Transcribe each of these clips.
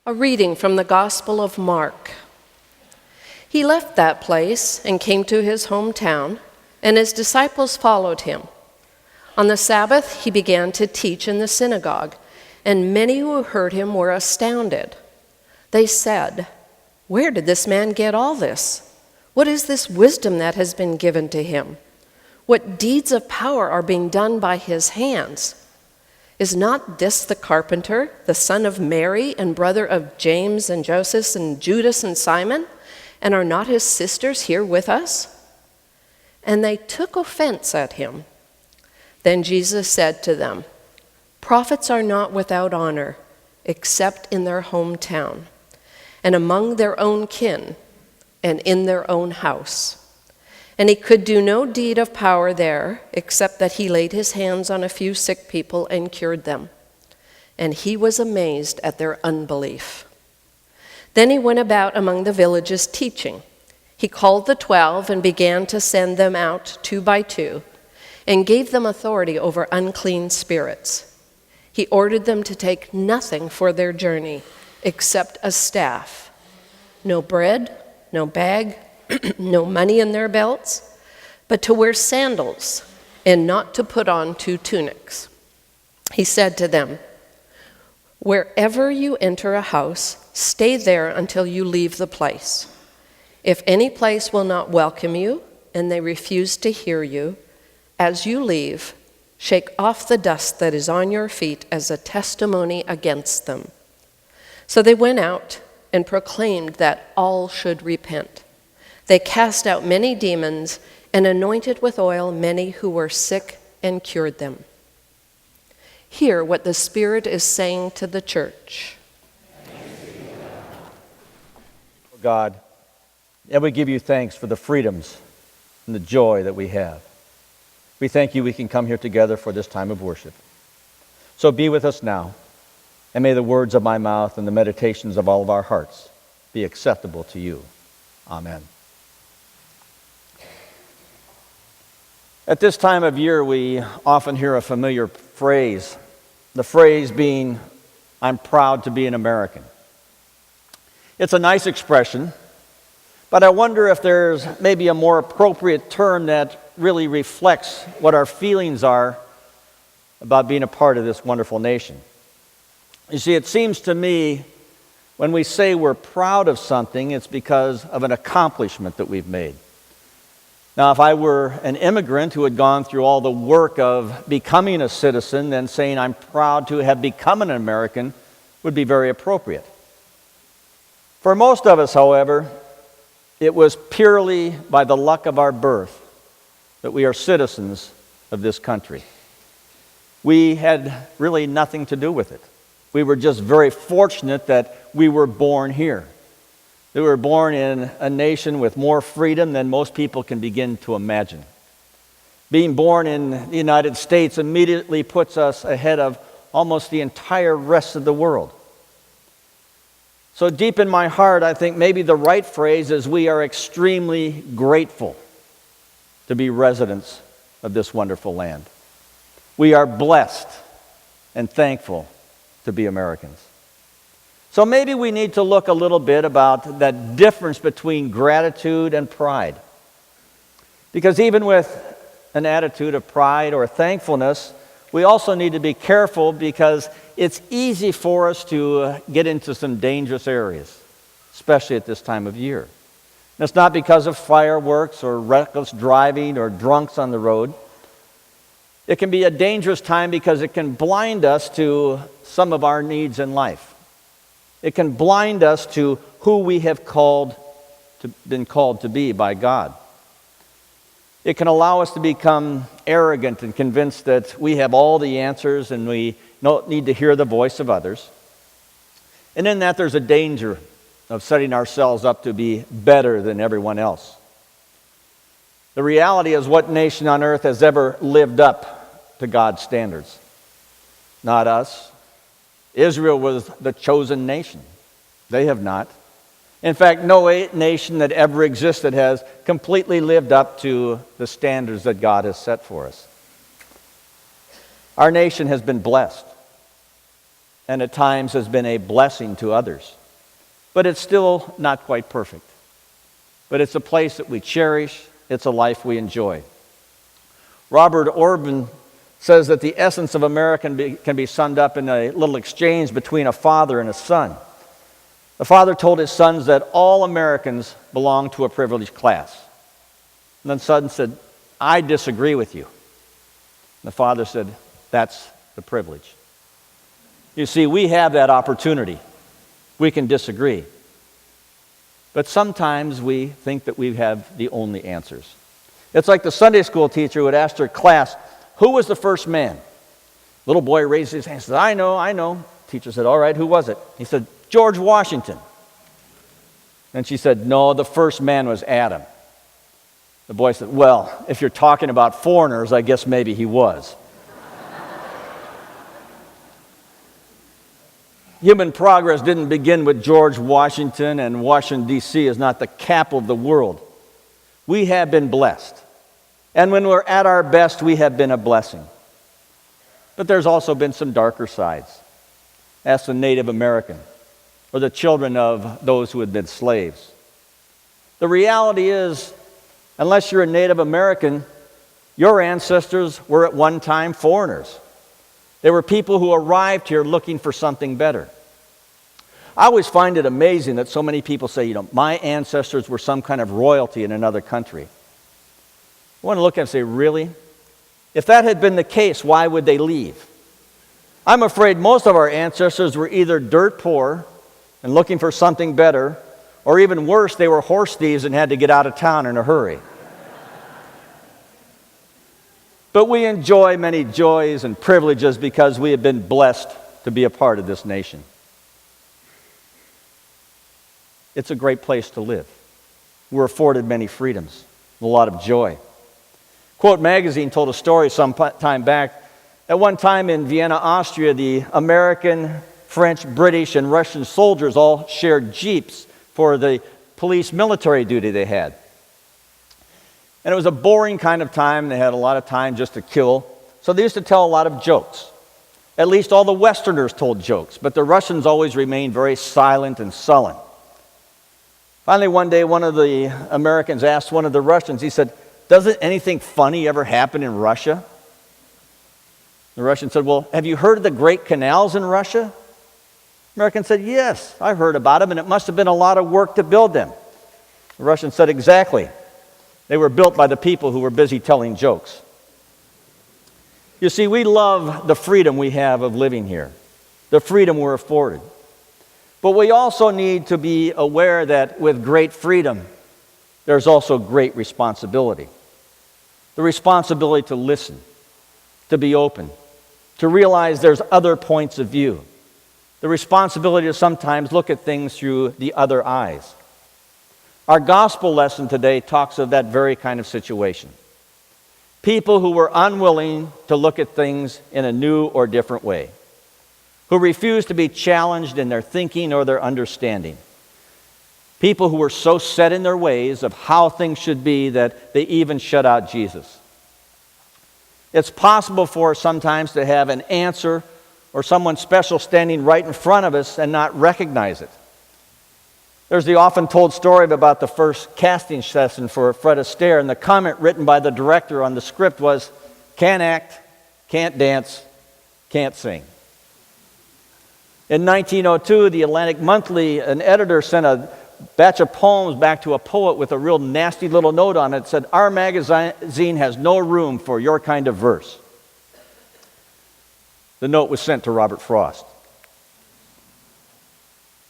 A reading from the Gospel of Mark. He left that place and came to his hometown, and his disciples followed him. On the Sabbath, he began to teach in the synagogue, and many who heard him were astounded. They said, "Where did this man get all this? What is this wisdom that has been given to him? What deeds of power are being done by his hands? Is not this the carpenter, the son of Mary and brother of James and Joseph and Judas and Simon? And are not his sisters here with us?" And they took offense at him. Then Jesus said to them, "Prophets are not without honor, except in their hometown, and among their own kin, and in their own house." And he could do no deed of power there, except that he laid his hands on a few sick people and cured them. And he was amazed at their unbelief. Then he went about among the villages teaching. He called the 12 and began to send them out 2 by 2, and gave them authority over unclean spirits. He ordered them to take nothing for their journey except a staff, no bread, no bag, no money in their belts, but to wear sandals and not to put on 2 tunics. He said to them, "Wherever you enter a house, stay there until you leave the place. If any place will not welcome you and they refuse to hear you, as you leave, shake off the dust that is on your feet as a testimony against them." So they went out and proclaimed that all should repent. They cast out many demons and anointed with oil many who were sick and cured them. Hear what the Spirit is saying to the church. God, and we give you thanks for the freedoms and the joy that we have. We thank you we can come here together for this time of worship. So be with us now, and may the words of my mouth and the meditations of all of our hearts be acceptable to you. Amen. At this time of year, we often hear a familiar phrase, the phrase being, "I'm proud to be an American." It's a nice expression, but I wonder if there's maybe a more appropriate term that really reflects what our feelings are about being a part of this wonderful nation. You see, it seems to me when we say we're proud of something, it's because of an accomplishment that we've made. Now, if I were an immigrant who had gone through all the work of becoming a citizen, then saying I'm proud to have become an American would be very appropriate. For most of us, however, it was purely by the luck of our birth that we are citizens of this country. We had really nothing to do with it. We were just very fortunate that we were born here. We were born in a nation with more freedom than most people can begin to imagine. Being born in the United States immediately puts us ahead of almost the entire rest of the world. So deep in my heart, I think maybe the right phrase is we are extremely grateful to be residents of this wonderful land. We are blessed and thankful to be Americans. So maybe we need to look a little bit about that difference between gratitude and pride. Because even with an attitude of pride or thankfulness, we also need to be careful because it's easy for us to get into some dangerous areas, especially at this time of year. And it's not because of fireworks or reckless driving or drunks on the road. It can be a dangerous time because it can blind us to some of our needs in life. It can blind us to who we have been called to be by God. It can allow us to become arrogant and convinced that we have all the answers and we don't need to hear the voice of others. And in that, there's a danger of setting ourselves up to be better than everyone else. The reality is, what nation on earth has ever lived up to God's standards? Not us. Israel was the chosen nation. They have not. In fact, no nation that ever existed has completely lived up to the standards that God has set for us. Our nation has been blessed, and at times has been a blessing to others. but it's still not quite perfect. But it's a place that we cherish. It's a life we enjoy. Robert Orban says that the essence of America can be summed up in a little exchange between a father and a son. The father told his sons that all Americans belong to a privileged class. And then the son said, "I disagree with you." And the father said, "That's the privilege." You see, we have that opportunity. We can disagree. But sometimes we think that we have the only answers. It's like the Sunday school teacher who had asked her class, "Who was the first man?" Little boy raised his hand and said, I know. Teacher said, "All right, who was it?" He said, "George Washington." And she said, "No, the first man was Adam." The boy said, "Well, if you're talking about foreigners, I guess maybe he was." Human progress didn't begin with George Washington, and Washington, D.C. is not the capital of the world. We have been blessed. And when we're at our best, we have been a blessing. But there's also been some darker sides. Ask the Native American or the children of those who had been slaves. The reality is, unless you're a Native American, your ancestors were at one time foreigners. They were people who arrived here looking for something better. I always find it amazing that so many people say, my ancestors were some kind of royalty in another country. I want to look at it and say, really? If that had been the case, why would they leave? I'm afraid most of our ancestors were either dirt poor and looking for something better, or even worse, they were horse thieves and had to get out of town in a hurry. But we enjoy many joys and privileges because we have been blessed to be a part of this nation. It's a great place to live. We're afforded many freedoms, a lot of joy. Quote magazine told a story some time back. At one time in Vienna, Austria, the American, French, British, and Russian soldiers all shared jeeps for the police military duty they had. And it was a boring kind of time. They had a lot of time just to kill. So they used to tell a lot of jokes. At least all the Westerners told jokes, but the Russians always remained very silent and sullen. Finally, one day, one of the Americans asked one of the Russians, he said, "Doesn't anything funny ever happen in Russia?" The Russian said, "Well, have you heard of the great canals in Russia?" The American said, "Yes, I've heard about them, and it must have been a lot of work to build them." The Russian said, "Exactly. They were built by the people who were busy telling jokes." You see, we love the freedom we have of living here, the freedom we're afforded. But we also need to be aware that with great freedom, there's also great responsibility. The responsibility to listen, to be open, to realize there's other points of view. The responsibility to sometimes look at things through the other eyes. Our gospel lesson today talks of that very kind of situation. People who were unwilling to look at things in a new or different way, who refused to be challenged in their thinking or their understanding. People who were so set in their ways of how things should be that they even shut out Jesus. It's possible for us sometimes to have an answer or someone special standing right in front of us and not recognize it. There's the often told story about the first casting session for Fred Astaire, and the comment written by the director on the script was, "Can't act, can't dance, can't sing." In 1902, the Atlantic Monthly, an editor sent a batch of poems back to a poet with a real nasty little note on it. It said, "Our magazine has no room for your kind of verse." The note was sent to Robert Frost.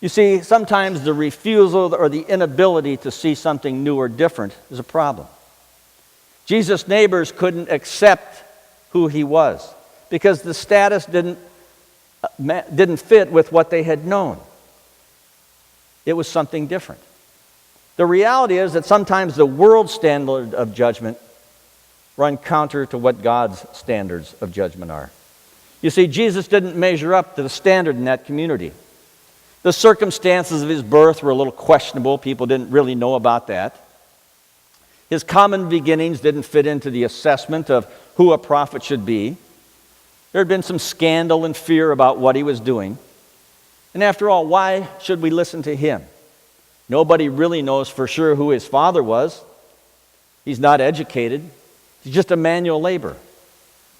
You see, sometimes the refusal or the inability to see something new or different is a problem. Jesus' neighbors couldn't accept who he was because the status didn't fit with what they had known. It was something different. The reality is that sometimes the world's standard of judgment run counter to what God's standards of judgment are. You see, Jesus didn't measure up to the standard in that community. The circumstances of his birth were a little questionable. People didn't really know about that. His common beginnings didn't fit into the assessment of who a prophet should be. There had been some scandal and fear about what he was doing. And after all, why should we listen to him? Nobody really knows for sure who his father was. He's not educated. He's just a manual laborer.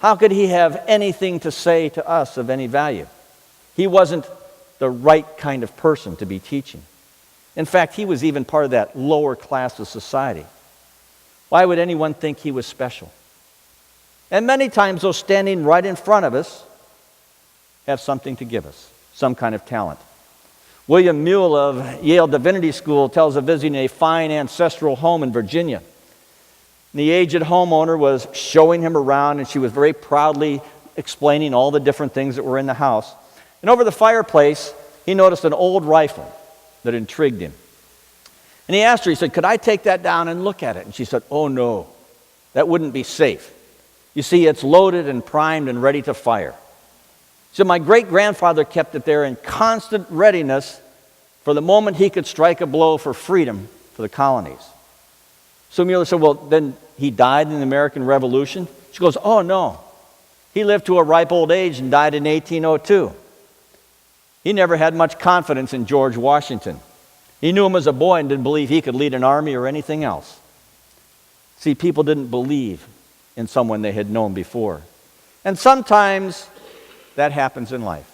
How could he have anything to say to us of any value? He wasn't the right kind of person to be teaching. In fact, he was even part of that lower class of society. Why would anyone think he was special? And many times those standing right in front of us have something to give us, some kind of talent. William Mule of Yale Divinity School tells of visiting a fine ancestral home in Virginia. And the aged homeowner was showing him around, and she was very proudly explaining all the different things that were in the house. And over the fireplace, he noticed an old rifle that intrigued him. And he asked her, he said, "Could I take that down and look at it?" And she said, "Oh no, that wouldn't be safe. You see, it's loaded and primed and ready to fire." So my great-grandfather kept it there in constant readiness for the moment he could strike a blow for freedom for the colonies. So Mueller said, "Well, then he died in the American Revolution?" She goes, "Oh, no. He lived to a ripe old age and died in 1802. He never had much confidence in George Washington. He knew him as a boy and didn't believe he could lead an army or anything else." See, people didn't believe in someone they had known before. And sometimes that happens in life.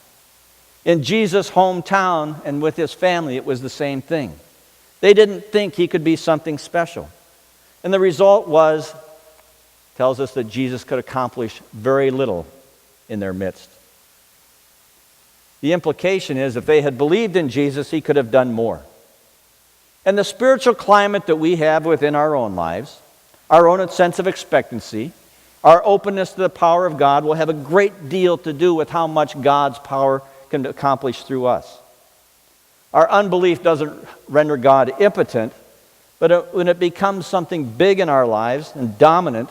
In Jesus' hometown and with his family, it was the same thing. They didn't think he could be something special. And the result tells us that Jesus could accomplish very little in their midst. The implication is if they had believed in Jesus, he could have done more. And the spiritual climate that we have within our own lives, our own sense of expectancy, our openness to the power of God will have a great deal to do with how much God's power can accomplish through us. Our unbelief doesn't render God impotent, but when it becomes something big in our lives and dominant,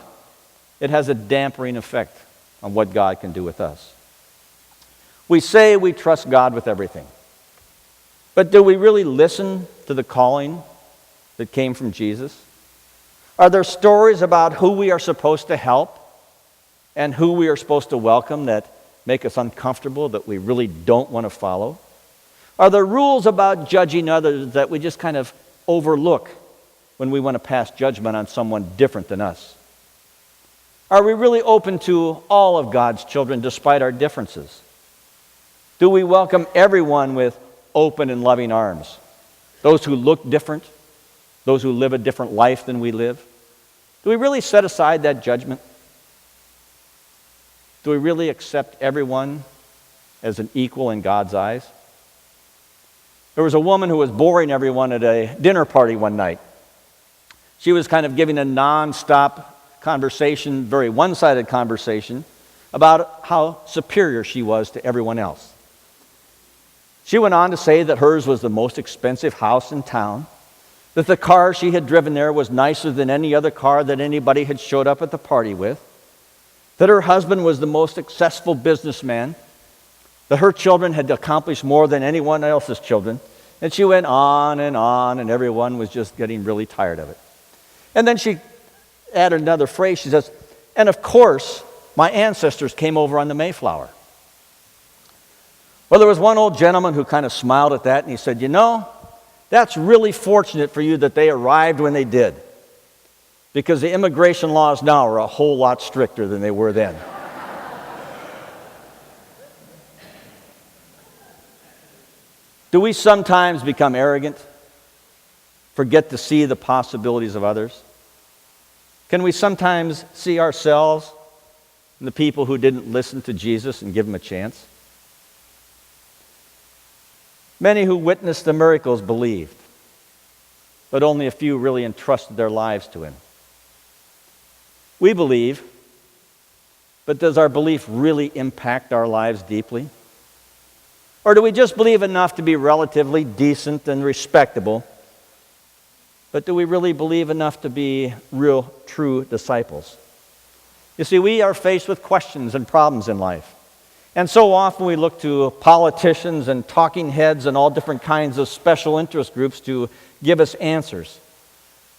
it has a dampening effect on what God can do with us. We say we trust God with everything, but do we really listen to the calling that came from Jesus? Are there stories about who we are supposed to help and who we are supposed to welcome that make us uncomfortable, that we really don't want to follow? Are there rules about judging others that we just kind of overlook when we want to pass judgment on someone different than us? Are we really open to all of God's children despite our differences? Do we welcome everyone with open and loving arms? Those who look different, those who live a different life than we live? Do we really set aside that judgment? Do we really accept everyone as an equal in God's eyes? There was a woman who was boring everyone at a dinner party one night. She was kind of giving a non-stop conversation, very one-sided conversation, about how superior she was to everyone else. She went on to say that hers was the most expensive house in town, that the car she had driven there was nicer than any other car that anybody had showed up at the party with, that her husband was the most successful businessman, that her children had accomplished more than anyone else's children. And she went on, and everyone was just getting really tired of it. And then she added another phrase. She says, "And of course, my ancestors came over on the Mayflower." Well, there was one old gentleman who kind of smiled at that, and he said, "You know, that's really fortunate for you that they arrived when they did, because the immigration laws now are a whole lot stricter than they were then." Do we sometimes become arrogant, forget to see the possibilities of others? Can we sometimes see ourselves and the people who didn't listen to Jesus and give him a chance? Many who witnessed the miracles believed, but only a few really entrusted their lives to him. We believe, but does our belief really impact our lives deeply? Or do we just believe enough to be relatively decent and respectable, but do we really believe enough to be real, true disciples? You see, we are faced with questions and problems in life. And so often we look to politicians and talking heads and all different kinds of special interest groups to give us answers,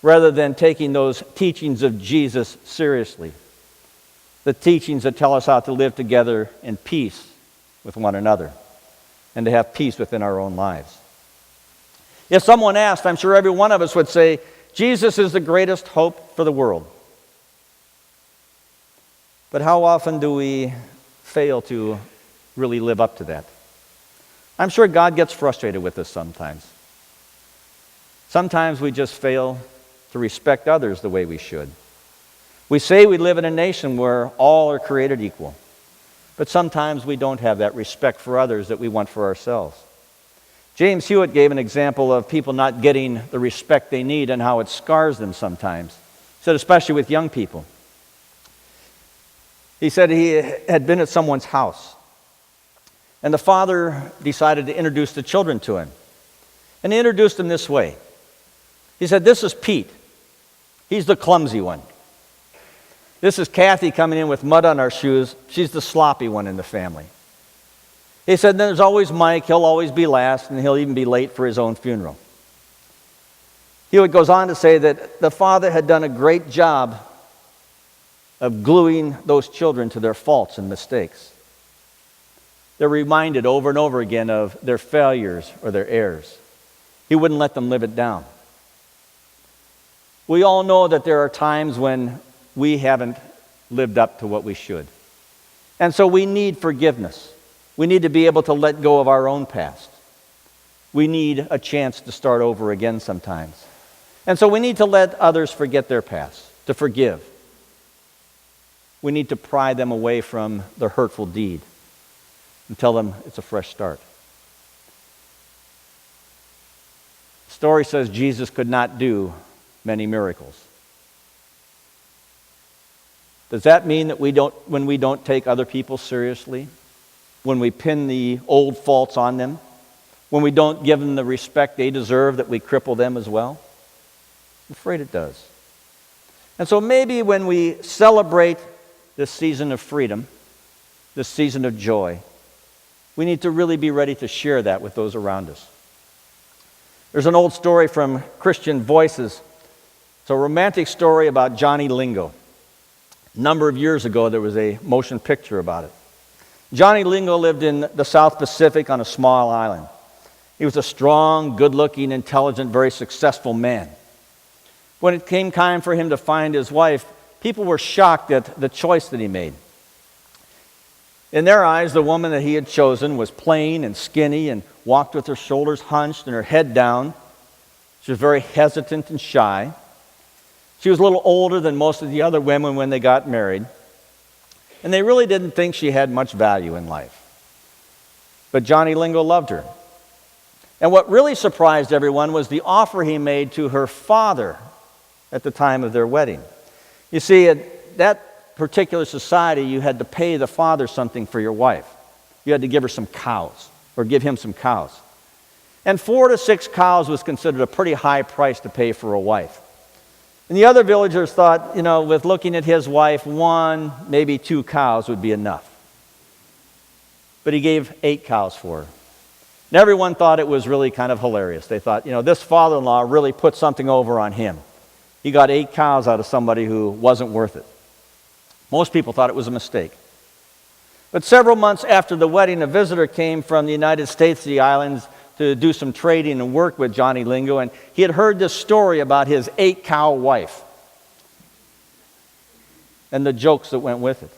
rather than taking those teachings of Jesus seriously. The teachings that tell us how to live together in peace with one another. and to have peace within our own lives. If someone asked, I'm sure every one of us would say, Jesus is the greatest hope for the world. But how often do we fail to really live up to that? I'm sure God gets frustrated with us sometimes. Sometimes we just fail to respect others the way we should. We say we live in a nation where all are created equal, but sometimes we don't have that respect for others that we want for ourselves. James Hewitt gave an example of people not getting the respect they need and how it scars them sometimes. He said, especially with young people. He said he had been at someone's house, and the father decided to introduce the children to him. And he introduced them this way. He said, this is Pete. He's the clumsy one. This is Kathy coming in with mud on our shoes. She's the sloppy one in the family. He said, then there's always Mike. He'll always be last, and he'll even be late for his own funeral. Hewitt goes on to say that the father had done a great job of gluing those children to their faults and mistakes. They're reminded over and over again of their failures or their errors. He wouldn't let them live it down. We all know that there are times when we haven't lived up to what we should. And so we need forgiveness. We need to be able to let go of our own past. We need a chance to start over again sometimes. And so we need to let others forget their past, to forgive. We need to pry them away from the hurtful deed and tell them it's a fresh start. The story says Jesus could not do many miracles. Does that mean that when we don't take other people seriously, when we pin the old faults on them, when we don't give them the respect they deserve, that we cripple them as well? I'm afraid it does. And so maybe when we celebrate this season of freedom, this season of joy, we need to really be ready to share that with those around us. There's an old story from Christian Voices. It's a romantic story about Johnny Lingo. A number of years ago, there was a motion picture about it. Johnny Lingo lived in the South Pacific on a small island. He was a strong, good-looking, intelligent, very successful man. When it came time for him to find his wife, people were shocked at the choice that he made. In their eyes, the woman that he had chosen was plain and skinny and walked with her shoulders hunched and her head down. She was very hesitant and shy. She was a little older than most of the other women when they got married. And they really didn't think she had much value in life. But Johnny Lingo loved her. And what really surprised everyone was the offer he made to her father at the time of their wedding. You see, at that particular society, you had to pay the father something for your wife. You had to give her some cows, or give him some cows. And 4 to 6 cows was considered a pretty high price to pay for a wife. And the other villagers thought, with looking at his wife, 1, maybe 2 cows would be enough. But he gave 8 cows for her. And everyone thought it was really kind of hilarious. They thought, this father-in-law really put something over on him. He got 8 cows out of somebody who wasn't worth it. Most people thought it was a mistake. But several months after the wedding, a visitor came from the United States to the islands to do some trading and work with Johnny Lingo, and he had heard this story about his 8-cow wife and the jokes that went with it.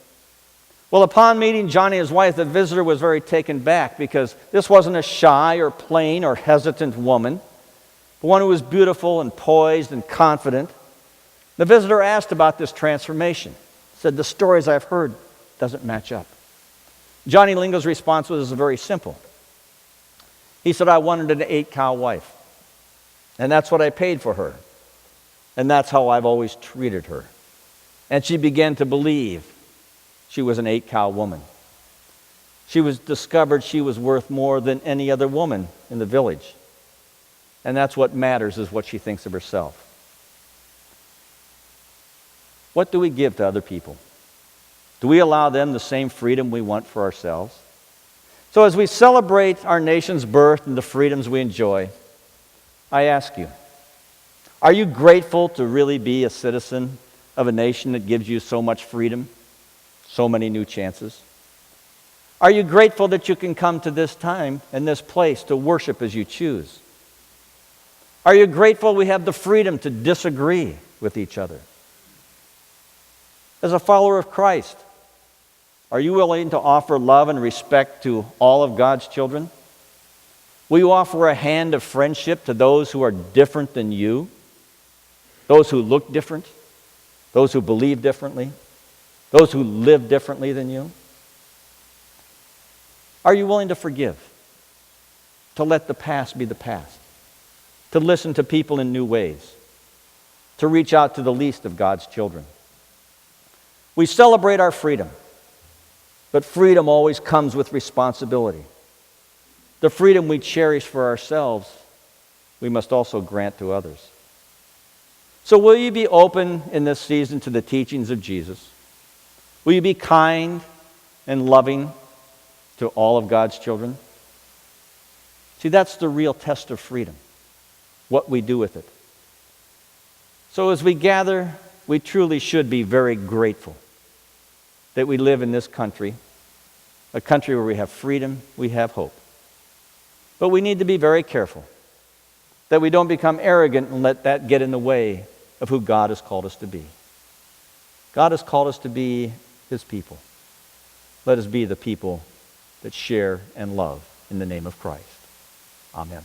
Well, upon meeting Johnny and his wife, the visitor was very taken back because this wasn't a shy or plain or hesitant woman, but one who was beautiful and poised and confident. The visitor asked about this transformation. He said, the stories I've heard doesn't match up. Johnny Lingo's response was very simple. He said, I wanted an 8-cow wife, and that's what I paid for her, and that's how I've always treated her. And she began to believe she was an 8-cow woman. She was discovered she was worth more than any other woman in the village, and that's what matters, is what she thinks of herself. What do we give to other people? Do we allow them the same freedom we want for ourselves? So as we celebrate our nation's birth and the freedoms we enjoy, I ask you, are you grateful to really be a citizen of a nation that gives you so much freedom, so many new chances? Are you grateful that you can come to this time and this place to worship as you choose? Are you grateful we have the freedom to disagree with each other? As a follower of Christ, are you willing to offer love and respect to all of God's children? Will you offer a hand of friendship to those who are different than you? Those who look different? Those who believe differently? Those who live differently than you? Are you willing to forgive? To let the past be the past? To listen to people in new ways? To reach out to the least of God's children? We celebrate our freedom, but freedom always comes with responsibility. The freedom we cherish for ourselves, we must also grant to others. So will you be open in this season to the teachings of Jesus? Will you be kind and loving to all of God's children? See, that's the real test of freedom, what we do with it. So as we gather, we truly should be very grateful that we live in this country, a country where we have freedom, we have hope. But we need to be very careful that we don't become arrogant and let that get in the way of who God has called us to be. God has called us to be His people. Let us be the people that share and love in the name of Christ. Amen.